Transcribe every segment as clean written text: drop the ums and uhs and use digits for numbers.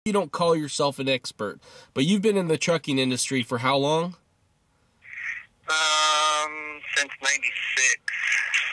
you don't call yourself an expert, but you've been in the trucking industry for how long? Since '96.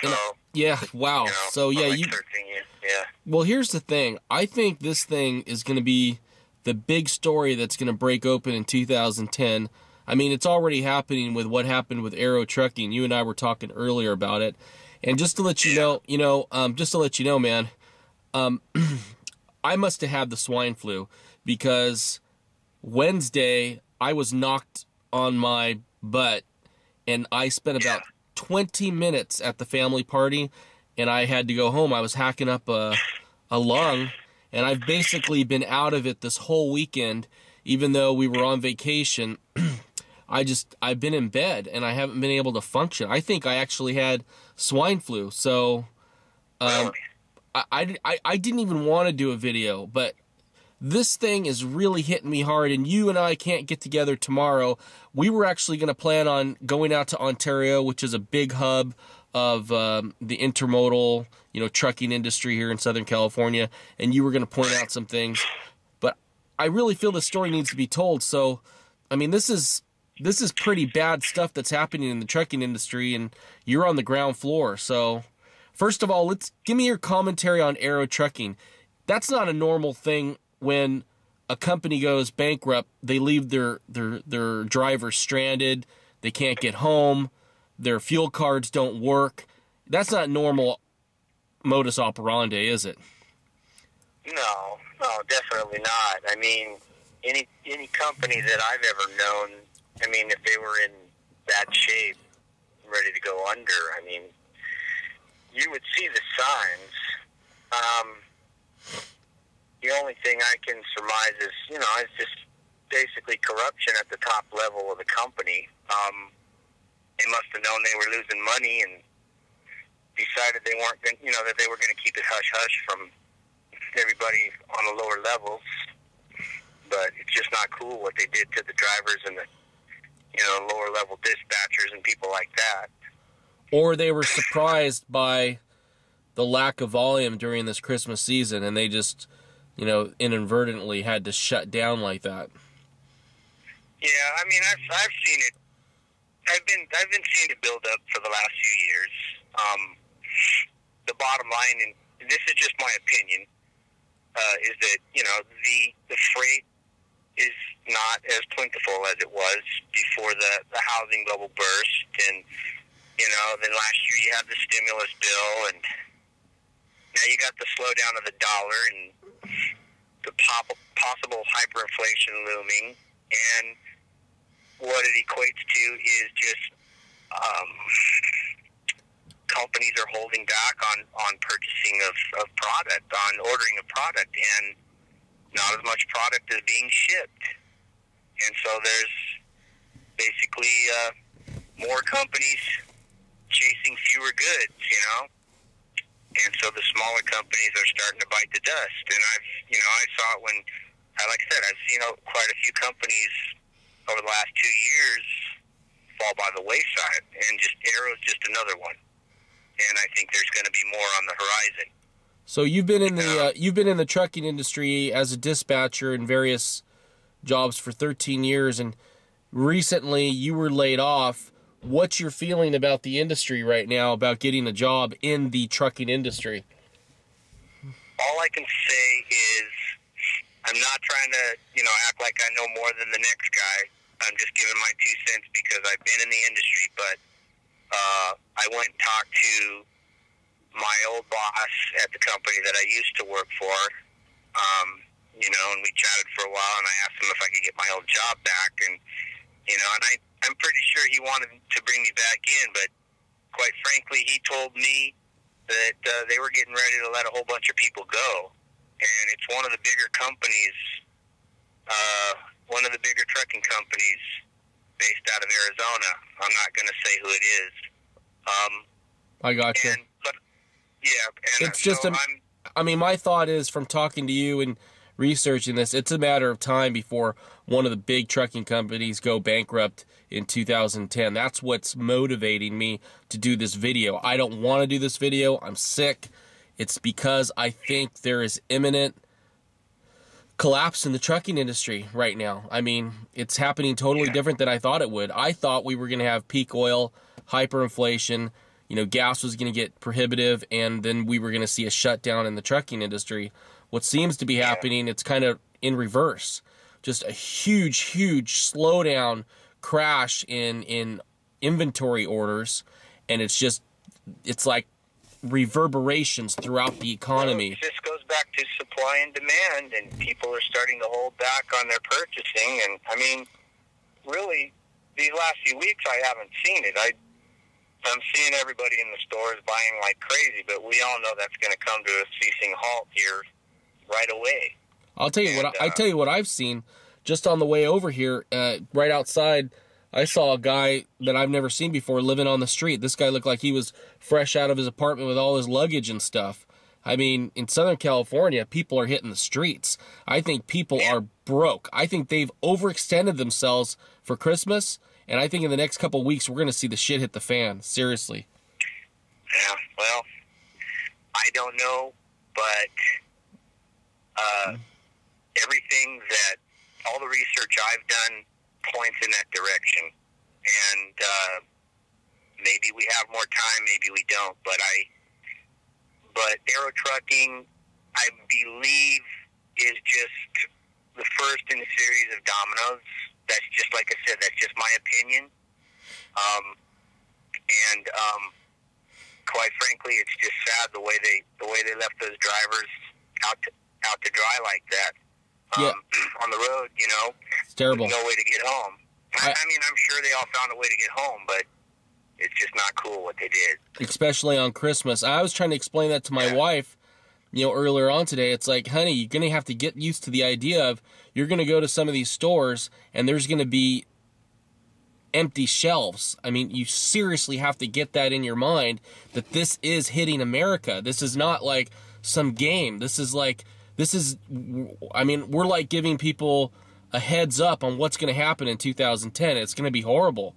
So, yeah, wow. You know, so yeah, like 13 years. Yeah. Well, here's the thing. I think this thing is going to be the big story that's going to break open in 2010. I mean, it's already happening with what happened with Aero Trucking. You and I were talking earlier about it. And just to let you know, man, I must have had the swine flu because Wednesday I was knocked on my butt and I spent about 20 minutes at the family party and I had to go home. I was hacking up a lung, and I've basically been out of it this whole weekend, even though we were on vacation. I've been in bed and I haven't been able to function. I think I actually had swine flu. So, I didn't even want to do a video, but this thing is really hitting me hard, and you and I can't get together tomorrow. We were actually going to plan on going out to Ontario, which is a big hub of the intermodal, trucking industry here in Southern California, and you were going to point out some things. But I really feel the story needs to be told. So, I mean, this is pretty bad stuff that's happening in the trucking industry, and you're on the ground floor. So, first of all, give me your commentary on Aero Trucking. That's not a normal thing. When a company goes bankrupt, they leave their drivers stranded. They can't get home. Their fuel cards don't work. That's not normal modus operandi, is it? No, definitely not. I mean, any company that I've ever known, I mean, if they were in bad shape, ready to go under, I mean, you would see the signs. The only thing I can surmise is, it's just basically corruption at the top level of the company. They must have known they were losing money and decided they weren't going, that they were going to keep it hush-hush from everybody on the lower levels. But it's just not cool what they did to the drivers and the, lower-level dispatchers and people like that. Or they were surprised by the lack of volume during this Christmas season, and they just, inadvertently had to shut down like that. Yeah, I mean, I've seen it. I've been seeing it build up for the last few years. The bottom line, and this is just my opinion, is that the freight is not as plentiful as it was before the housing bubble burst, and then last year you had the stimulus bill, and now you got the slowdown of the dollar and the possible hyperinflation looming, and what it equates to is just companies are holding back on purchasing of product, on ordering of product, and not as much product is being shipped. And so there's basically more companies chasing fewer goods, and so the smaller companies are starting to bite the dust. And I saw it when, like I said, I've seen quite a few companies over the last 2 years fall by the wayside, and just Aero's just another one. And I think there's going to be more on the horizon. So you've been in the trucking industry as a dispatcher in various jobs for 13 years, and recently you were laid off. What's your feeling about the industry right now, about getting a job in the trucking industry? All I can say is I'm not trying to, act like I know more than the next guy. I'm just giving my 2 cents because I've been in the industry. But I went and talked to my old boss at the company that I used to work for, and we chatted for a while, and I asked him if I could get my old job back, and I'm pretty sure he wanted to bring me back in, but quite frankly, he told me that they were getting ready to let a whole bunch of people go, and it's one of the bigger companies, one of the bigger trucking companies based out of Arizona. I'm not going to say who it is. I got you. It's just, my thought is, from talking to you and researching this, it's a matter of time before one of the big trucking companies go bankrupt in 2010. That's what's motivating me to do this video. I don't want to do this video. I'm sick. It's because I think there is imminent collapse in the trucking industry right now. I mean, it's happening totally different than I thought it would. I thought we were going to have peak oil, hyperinflation, gas was going to get prohibitive, and then we were going to see a shutdown in the trucking industry. What seems to be happening, it's kind of in reverse. Just a huge slowdown, crash in inventory orders, and it's like reverberations throughout the economy. Well, it just goes back to supply and demand, and people are starting to hold back on their purchasing. And I mean, really, these last few weeks I haven't seen it. I'm seeing everybody in the stores buying like crazy, but we all know that's going to come to a ceasing halt here right away. I'll tell you what I've seen just on the way over here, right outside. I saw a guy that I've never seen before living on the street. This guy looked like he was fresh out of his apartment with all his luggage and stuff. I mean, in Southern California, people are hitting the streets. I think people are broke. I think they've overextended themselves for Christmas, and I think in the next couple of weeks, we're going to see the shit hit the fan. Seriously. Yeah, well, I don't know, but everything that, all the research I've done points in that direction. And maybe we have more time, maybe we don't, but Aero Trucking, I believe, is just the first in a series of dominoes. That's just, like I said, that's just my opinion. Quite frankly, it's just sad the way they left those drivers out to dry like that. On the road, It's terrible. No way to get home. I mean, I'm sure they all found a way to get home, but it's just not cool what they did. Especially on Christmas. I was trying to explain that to my wife, earlier on today. It's like, honey, you're going to have to get used to the idea of you're going to go to some of these stores and there's going to be empty shelves. I mean, you seriously have to get that in your mind that this is hitting America. This is not like some game. I mean, we're like giving people a heads up on what's going to happen in 2010. It's going to be horrible.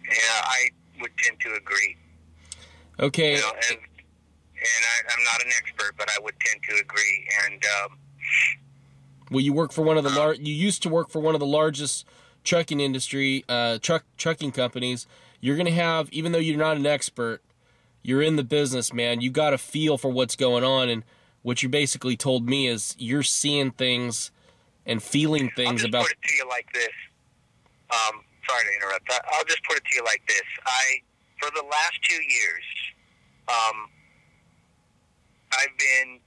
Yeah, I would tend to agree. Okay. And I'm not an expert, but I would tend to agree. And well, you work for one of the you used to work for one of the largest trucking industry trucking companies. You're going to have, even though you're not an expert, you're in the business, man. You got a feel for what's going on, and what you basically told me is you're seeing things and feeling things I'll just put it to you like this. Sorry to interrupt. I'll just put it to you like this. For the last 2 years, I've been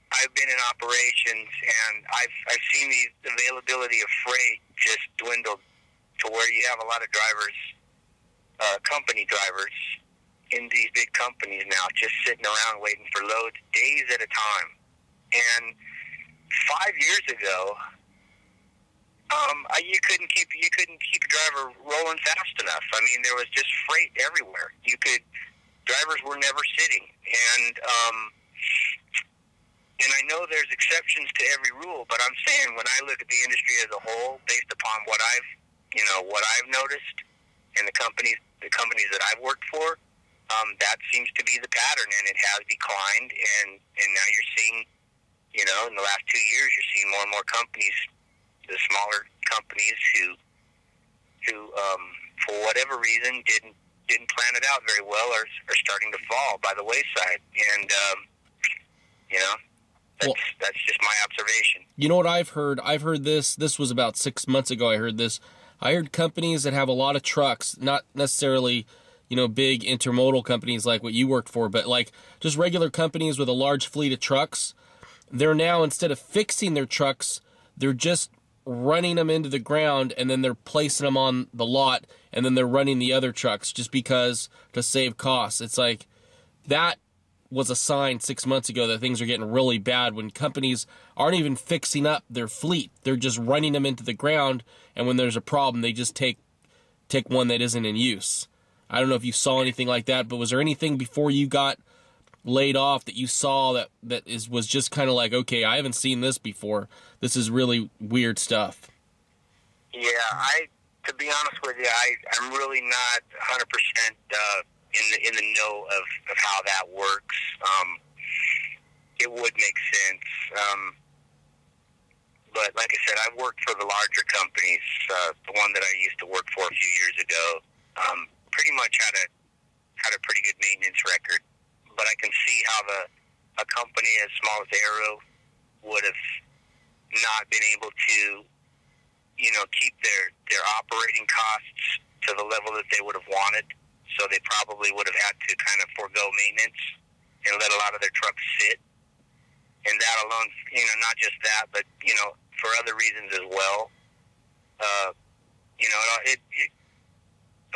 in operations, and I've seen the availability of freight just dwindle to where you have a lot of drivers, company drivers, in these big companies now, just sitting around waiting for loads days at a time. And 5 years ago, you couldn't keep a driver rolling fast enough. I mean, there was just freight everywhere. Drivers were never sitting, and I know there's exceptions to every rule, but I'm saying when I look at the industry as a whole, based upon what I've noticed, and the companies that I've worked for, that seems to be the pattern, and it has declined. And now you're seeing, in the last 2 years, you're seeing more and more companies, the smaller companies who for whatever reason didn't plan it out very well, are starting to fall by the wayside. And that's just my observation. You know what I've heard? I've heard this was about 6 months ago. I heard this. I heard companies that have a lot of trucks, not necessarily, big intermodal companies like what you worked for, but like just regular companies with a large fleet of trucks. They're now, instead of fixing their trucks, they're just running them into the ground, and then they're placing them on the lot, and then they're running the other trucks just because, to save costs. It's like, that was a sign 6 months ago that things are getting really bad when companies aren't even fixing up their fleet. They're just running them into the ground, and when there's a problem, they just take one that isn't in use. I don't know if you saw anything like that, but was there anything before you got laid off that you saw that was just kind of like, okay, I haven't seen this before. This is really weird stuff? Yeah, to be honest with you, I'm really not 100% in the know of how that works. It would make sense, But like I said, I've worked for the larger companies. The one that I used to work for a few years ago, pretty much had a pretty good maintenance record. But I can see how a company as small as Aero would have not been able to, keep their operating costs to the level that they would have wanted. So they probably would have had to kind of forego maintenance and let a lot of their trucks sit. And that alone, not just that, but, for other reasons as well.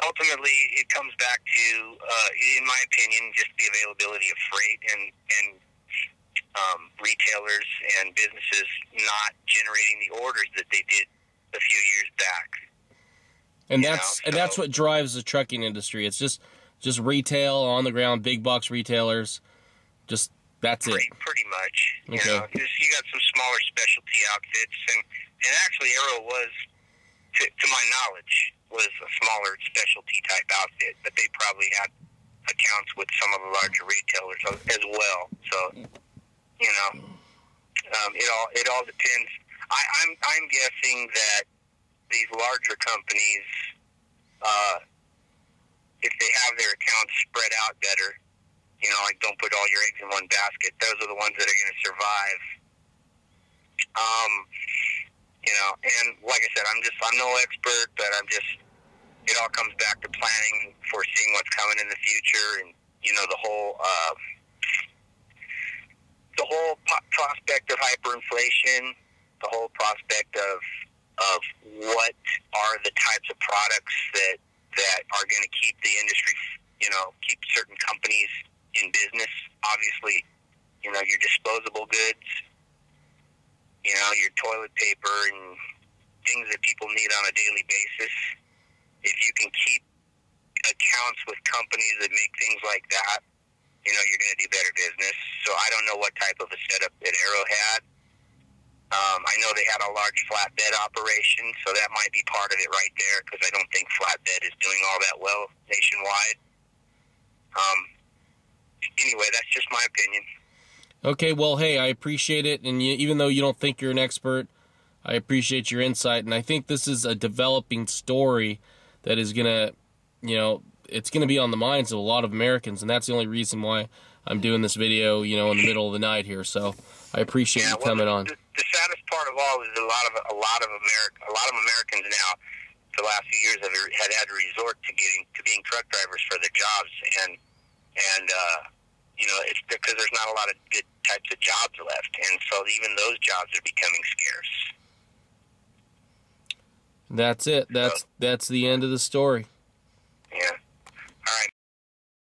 Ultimately, it comes back to, in my opinion, just the availability of freight and retailers and businesses not generating the orders that they did a few years back. And that's what drives the trucking industry. It's just retail, on the ground, big box retailers. That's it. Pretty much. Okay. You got some smaller specialty outfits, and actually Aero was, to my knowledge, was a smaller specialty type outfit, but they probably had accounts with some of the larger retailers as well. So, it all depends. I'm guessing that these larger companies, if they have their accounts spread out better, like don't put all your eggs in one basket, those are the ones that are going to survive. And like I said, I'm no expert, but it all comes back to planning, foreseeing what's coming in the future, and the whole prospect of hyperinflation, the whole prospect of what are the types of products that are going to keep the industry, keep certain companies in business. Obviously, your disposable goods, your toilet paper and things that people need on a daily basis. If you can keep accounts with companies that make things like that, you're going to do better business. So I don't know what type of a setup that Aero had. I know they had a large flatbed operation, so that might be part of it right there, because I don't think flatbed is doing all that well nationwide. Anyway, that's just my opinion. Okay, well, hey, I appreciate it, and even though you don't think you're an expert, I appreciate your insight, and I think this is a developing story that is going to, it's going to be on the minds of a lot of Americans, and that's the only reason why I'm doing this video, in the middle of the night here. So I appreciate you coming on. The saddest part of all is a lot of Americans now, for the last few years, have had to resort to being truck drivers for their jobs, and it's because there's not a lot of good types of jobs left, and so even those jobs are becoming scarce. That's it. That's the end of the story.